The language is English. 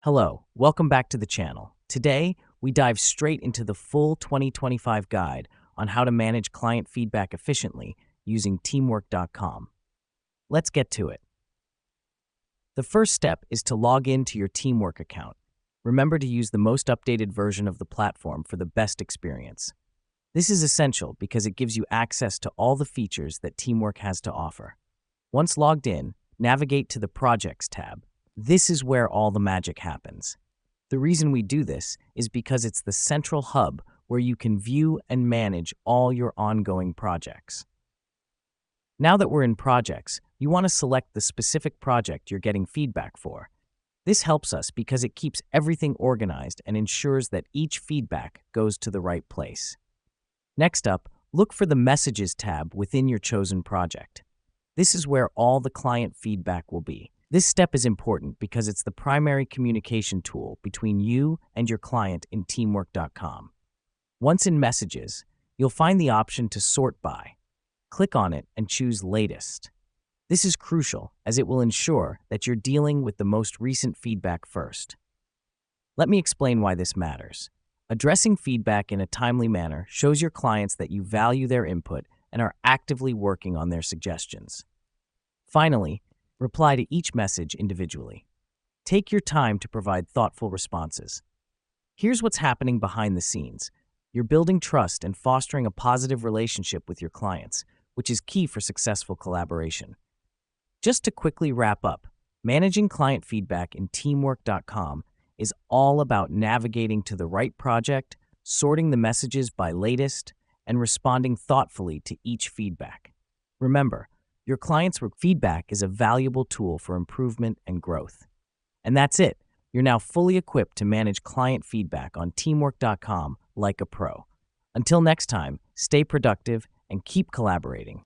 Hello, welcome back to the channel. Today, we dive straight into the full 2025 guide on how to manage client feedback efficiently using teamwork.com. Let's get to it. The first step is to log in to your Teamwork account. Remember to use the most updated version of the platform for the best experience. This is essential because it gives you access to all the features that Teamwork has to offer. Once logged in, navigate to the Projects tab. This is where all the magic happens. The reason we do this is because it's the central hub where you can view and manage all your ongoing projects. Now that we're in Projects, you want to select the specific project you're getting feedback for. This helps us because it keeps everything organized and ensures that each feedback goes to the right place. Next up, look for the Messages tab within your chosen project. This is where all the client feedback will be. This step is important because it's the primary communication tool between you and your client in teamwork.com. Once in Messages, you'll find the option to sort by. Click on it and choose Latest. This is crucial as it will ensure that you're dealing with the most recent feedback first. Let me explain why this matters. Addressing feedback in a timely manner shows your clients that you value their input and are actively working on their suggestions. Finally, reply to each message individually. Take your time to provide thoughtful responses. Here's what's happening behind the scenes. You're building trust and fostering a positive relationship with your clients, which is key for successful collaboration. Just to quickly wrap up, managing client feedback in teamwork.com is all about navigating to the right project, sorting the messages by latest, and responding thoughtfully to each feedback. Remember, your client's feedback is a valuable tool for improvement and growth. And that's it. You're now fully equipped to manage client feedback on teamwork.com like a pro. Until next time, stay productive and keep collaborating.